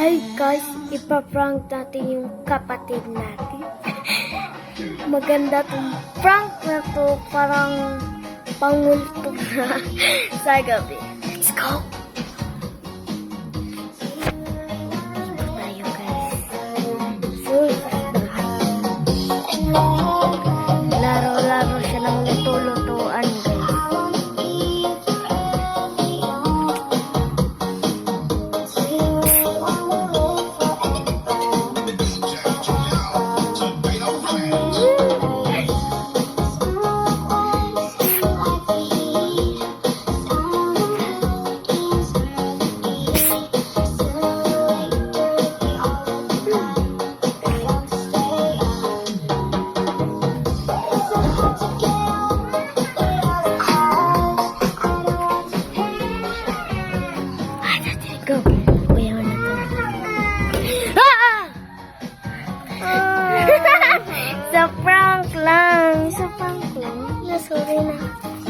Hi guys, ipaprank natin yung kapatid natin. Maganda tong prank na to, parang pangulto na sa gabi. Let's go! Ito tayo guys. Laro-laro siya ng luto-lutuan guys. Go. Kuya na to. Ah! Sa prank lang.